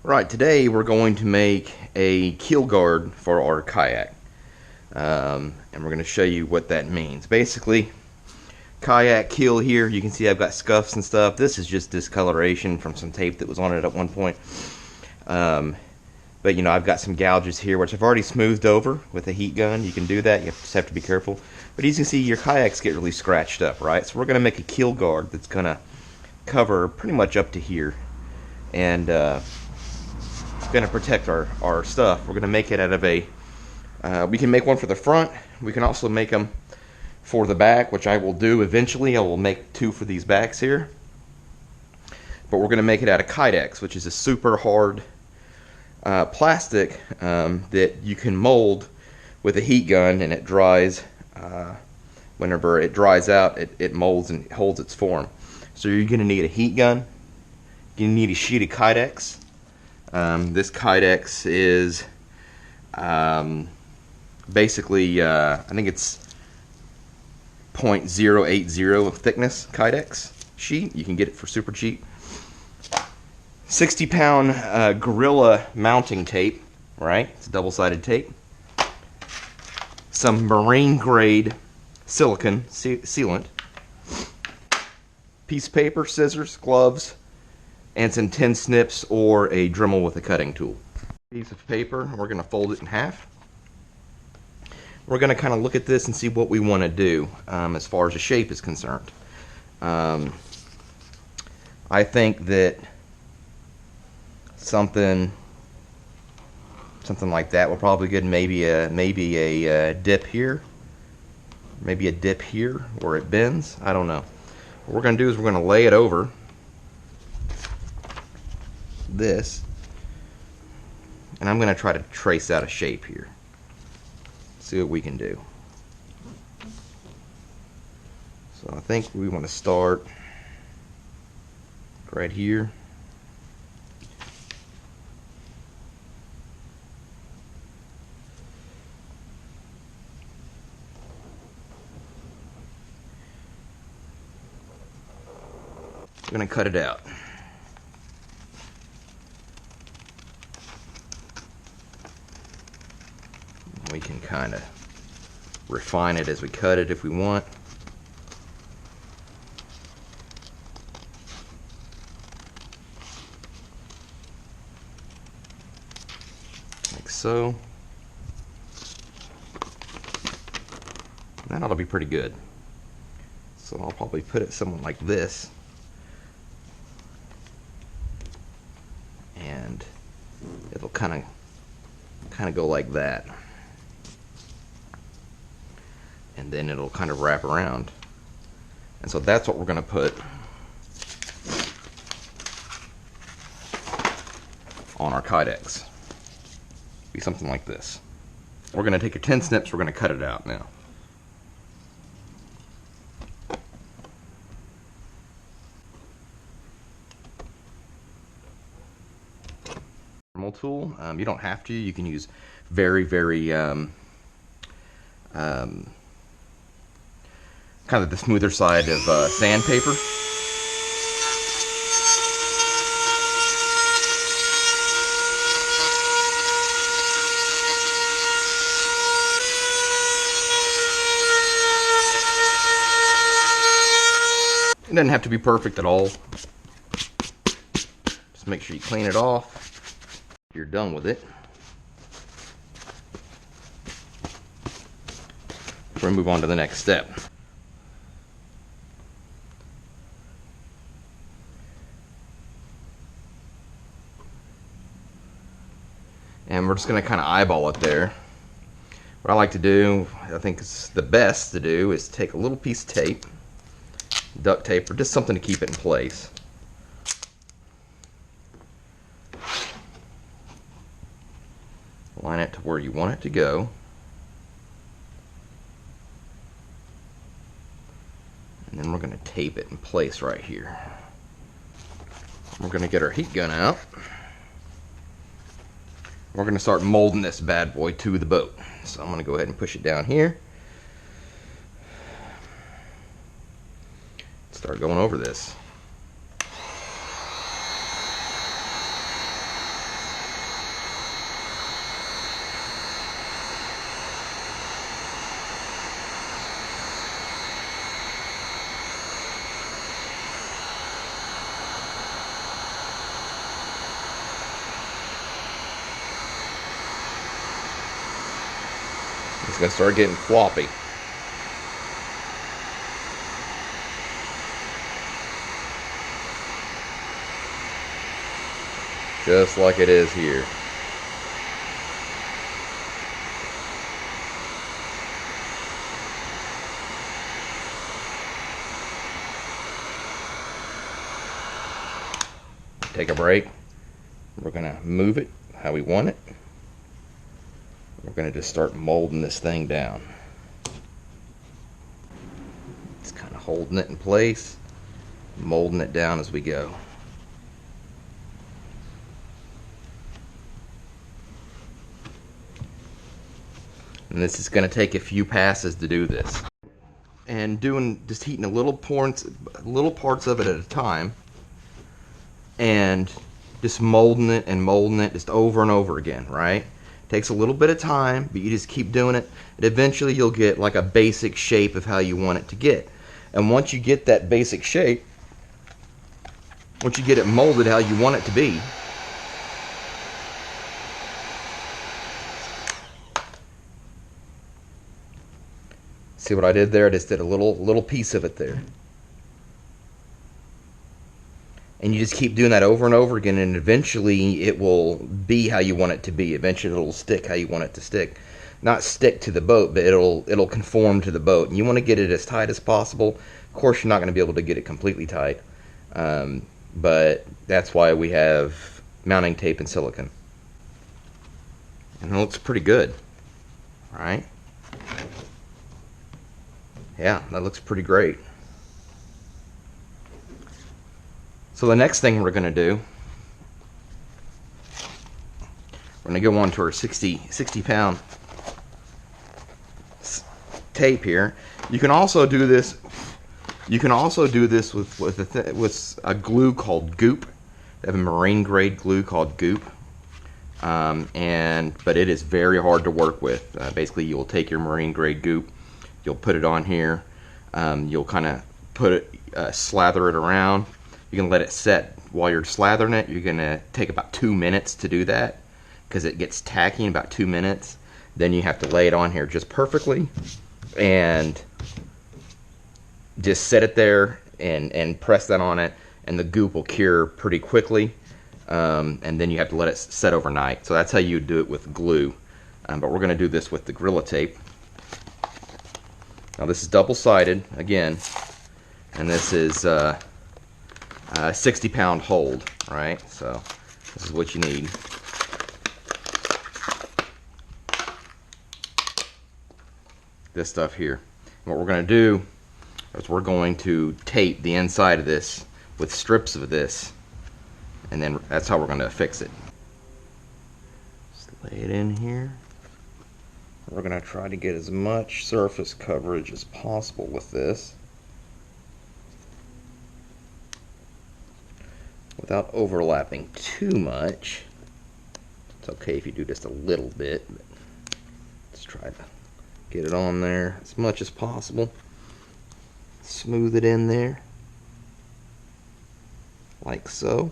Right, today we're going to make a keel guard for our kayak. And we're going to show you what that means. Basically, kayak keel here, you can see I've got scuffs and stuff. This is just discoloration from some tape that was on it at one point. But you know, I've got some gouges here, which I've already smoothed over with a heat gun. You can do that, you just have to be careful. But as you can see, your kayaks get really scratched up, right? So we're going to make a keel guard that's going to cover pretty much up to here. And going to protect our stuff. We're going to make it out of a we can make one for the front. We can also make them for the back, which I will do eventually. I will make two for these backs here, but we're going to make it out of Kydex, which is a super hard plastic that you can mold with a heat gun, and it dries. Whenever it dries out, it molds and holds its form. So you're going to need a heat gun. You need a sheet of Kydex. This Kydex is basically, I think it's 0.080 thickness Kydex sheet. You can get it for super cheap. 60-pound Gorilla mounting tape, right? It's double-sided tape. Some marine grade silicone sealant. Piece of paper, scissors, gloves, and some tin snips or a Dremel with a cutting tool. Piece of paper, we're going to fold it in half. We're going to kind of look at this and see what we want to do as far as the shape is concerned. I think that something like that will probably be good. Maybe a dip here, maybe a dip here where it bends. I don't know. What we're going to do is we're going to lay it over this, and I'm going to try to trace out a shape here. See what we can do. So I think we want to start right here. We're going to cut it out. We can kind of refine it as we cut it if we want. Like so. That ought to be pretty good. So I'll probably put it somewhere like this. And it'll kind of go like that. And then it'll kind of wrap around. And so that's what we're going to put on our Kydex. Be something like this. We're going to take your tin snips, we're going to cut it out now. Thermal tool. You don't have to. You can use very kind of the smoother side of sandpaper. It doesn't have to be perfect at all. Just make sure you clean it off. You're done with it. We're going to move on to the next step. And we're just going to kind of eyeball it there. What I like to do, I think it's the best to do, is take a little piece of tape, duct tape, or just something to keep it in place. Line it to where you want it to go. And then we're going to tape it in place right here. We're going to get our heat gun out. We're going to start molding this bad boy to the boat. So I'm going to go ahead and push it down here. Start going over this. It's going to start getting floppy. Just like it is here. Take a break. We're going to move it how we want it. We're going to just start molding this thing down. It's kind of holding it in place, molding it down as we go. And this is going to take a few passes to do this. And just heating little parts of it at a time, and just molding it just over and over again, right? Takes a little bit of time, but you just keep doing it, and eventually you'll get like a basic shape of how you want it to get. And once you get that basic shape, once you get it molded how you want it to be, see what I did there? I just did a little piece of it there. And you just keep doing that over and over again, and eventually it will be how you want it to be. Eventually it'll stick how you want it to stick. Not stick to the boat, but it'll conform to the boat. And you want to get it as tight as possible. Of course, you're not going to be able to get it completely tight. But that's why we have mounting tape and silicone. And it looks pretty good, right? Yeah, that looks pretty great. So the next thing we're going to do, we're going to go on to our 60 pound tape here. You can also do this. You can also do this with a glue called Goop. They have a marine grade glue called Goop, but it is very hard to work with. Basically, you'll take your marine grade Goop, you'll put it on here, you'll kind of put it, slather it around. You can let it set. While you're slathering it, you're gonna take about 2 minutes to do that because it gets tacky in about 2 minutes. Then you have to lay it on here just perfectly and just set it there and press that on it, and the goop will cure pretty quickly. And then you have to let it set overnight. So that's how you do it with glue. But we're going to do this with the Gorilla Tape. Now this is double-sided again, and this is 60 pound hold, right? So this is what you need. This stuff here. And what we're going to do is we're going to tape the inside of this with strips of this, and then that's how we're going to fix it. Just lay it in here. We're going to try to get as much surface coverage as possible with this without overlapping too much. It's okay if you do just a little bit, but let's try to get it on there as much as possible. Smooth it in there like so.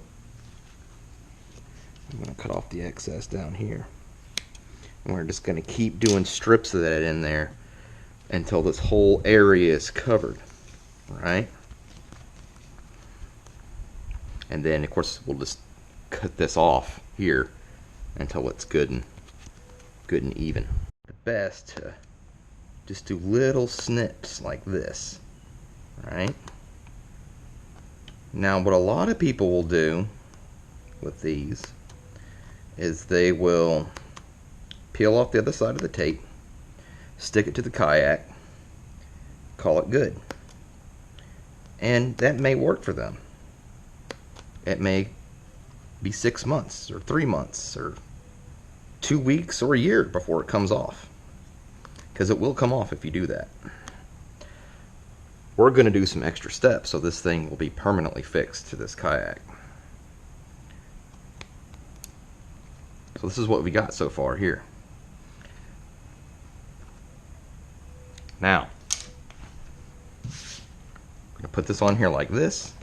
I'm going to cut off the excess down here, and we're just going to keep doing strips of that in there until this whole area is covered, right? And then of course we'll just cut this off here until it's good and even. The best to just do little snips like this, right? Now what a lot of people will do with these is they will peel off the other side of the tape, stick it to the kayak, call it good. And that may work for them. It may be 6 months or 3 months or 2 weeks or a year before it comes off, because it will come off if you do that. We're going to do some extra steps so this thing will be permanently fixed to this kayak. So this is what we got so far here. Now, I'm going to put this on here like this.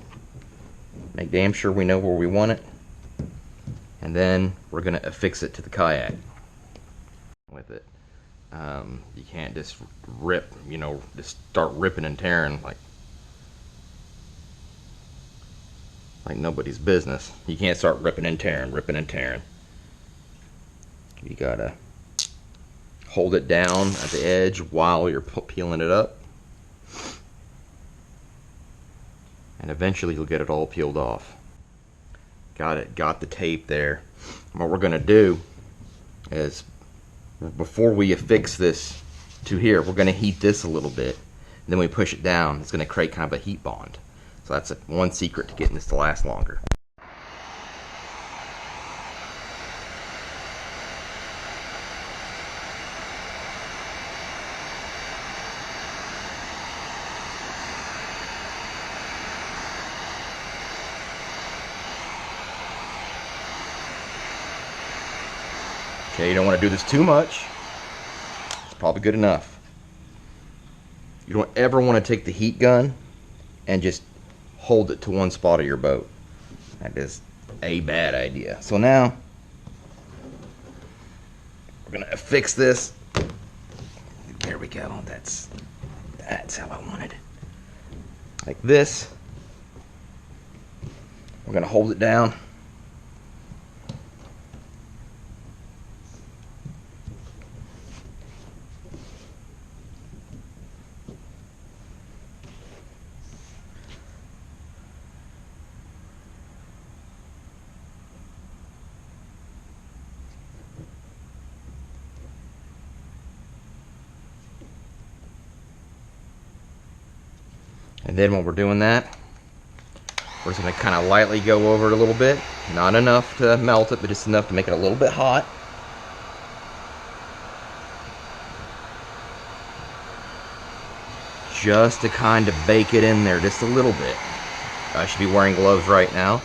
Make damn sure we know where we want it. And then we're going to affix it to the kayak with it. You can't just rip, just start ripping and tearing like nobody's business. You can't start ripping and tearing, ripping and tearing. You gotta hold it down at the edge while you're peeling it up. And eventually you'll get it all peeled off. Got the tape there. What we're gonna do is, before we affix this to here, we're gonna heat this a little bit. And then we push it down, it's gonna create kind of a heat bond. So that's one secret to getting this to last longer. Okay, you don't want to do this too much. It's probably good enough. You don't ever want to take the heat gun and just hold it to one spot of your boat. That is a bad idea. So now we're gonna fix this. There we go. That's how I wanted it. Like this. We're gonna hold it down. And then when we're doing that, we're just going to kind of lightly go over it a little bit. Not enough to melt it, but just enough to make it a little bit hot. Just to kind of bake it in there just a little bit. I should be wearing gloves right now,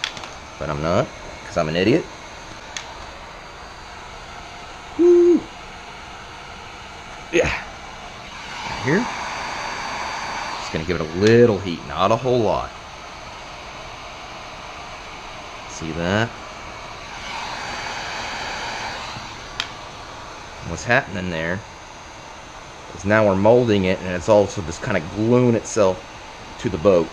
but I'm not, because I'm an idiot. Woo! Yeah. Right here. Just going to give it a little heat, not a whole lot. See that? What's happening there is now we're molding it, and it's also just kind of gluing itself to the boat.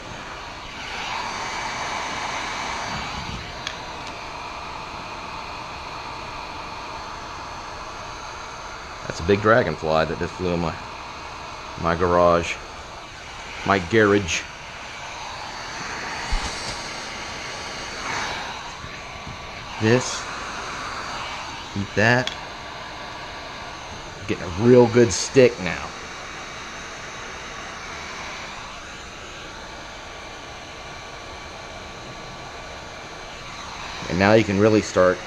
That's a big dragonfly that just flew in my garage. My garage. This. Eat that. Getting a real good stick now. And now you can really start.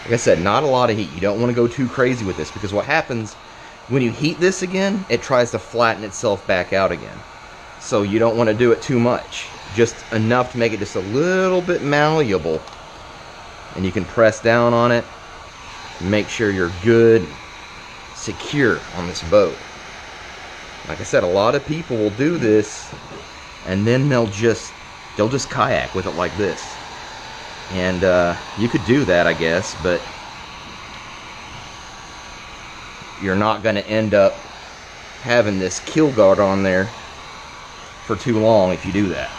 Like I said, not a lot of heat. You don't want to go too crazy with this, because what happens when you heat this again, it tries to flatten itself back out again. So you don't want to do it too much. Just enough to make it just a little bit malleable. And you can press down on it. Make sure you're good, secure on this boat. Like I said, a lot of people will do this, and then they'll just kayak with it like this. And you could do that, I guess, but you're not going to end up having this keel guard on there for too long if you do that.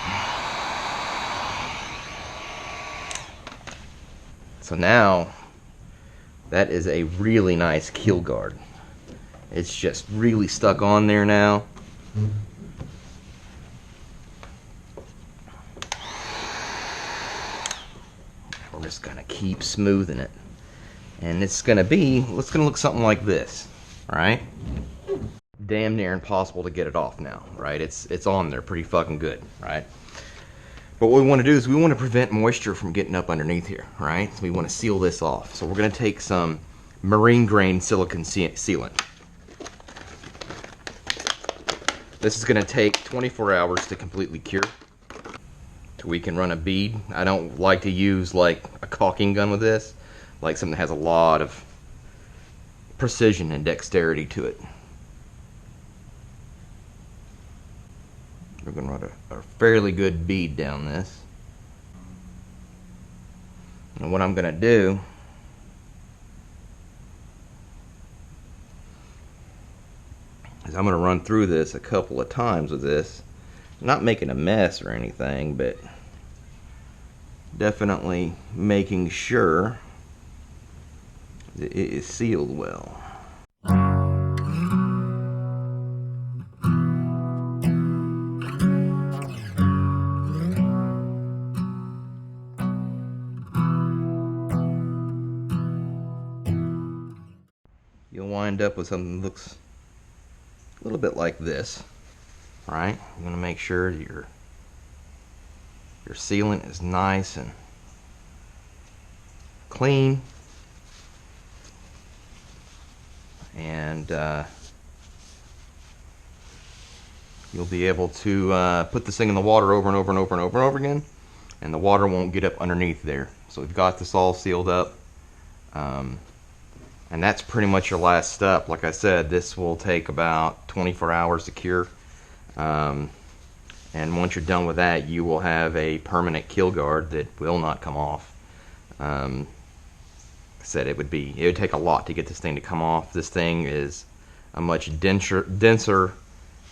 So now, that is a really nice keel guard. It's just really stuck on there now. We're just going to keep smoothing it. And it's going to look something like this, right? Damn near impossible to get it off now, right? It's on there pretty fucking good, right? But what we want to do is we want to prevent moisture from getting up underneath here, right? So we want to seal this off. So we're going to take some marine grade silicone sealant. This is going to take 24 hours to completely cure. So we can run a bead. I don't like to use like a caulking gun with this. Like something that has a lot of precision and dexterity to it. We're going to run a fairly good bead down this. And what I'm going to do I'm going to run through this a couple of times with this. Not making a mess or anything, but definitely making sure that it is sealed well. You'll wind up with something that looks a little bit like this, right? You want to make sure your sealant is nice and clean, and you'll be able to put this thing in the water over and over and over and over and over again, and the water won't get up underneath there. So we've got this all sealed up. And that's pretty much your last step. Like I said, this will take about 24 hours to cure. And once you're done with that, you will have a permanent keel guard that will not come off. I said it would take a lot to get this thing to come off. This thing is a much denser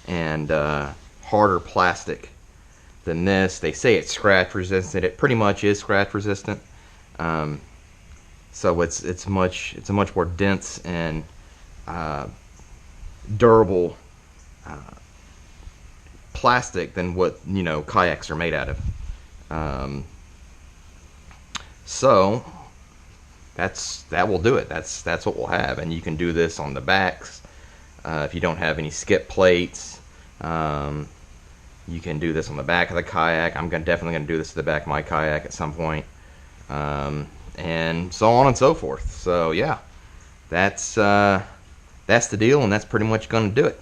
and harder plastic than this. They say it's scratch resistant. It pretty much is scratch resistant. So it's a much more dense and durable plastic than what kayaks are made out of. So that will do it. That's what we'll have, and you can do this on the backs if you don't have any skip plates. You can do this on the back of the kayak. I'm definitely gonna do this to the back of my kayak at some point. And so on and so forth. So yeah, that's the deal, and that's pretty much going to do it.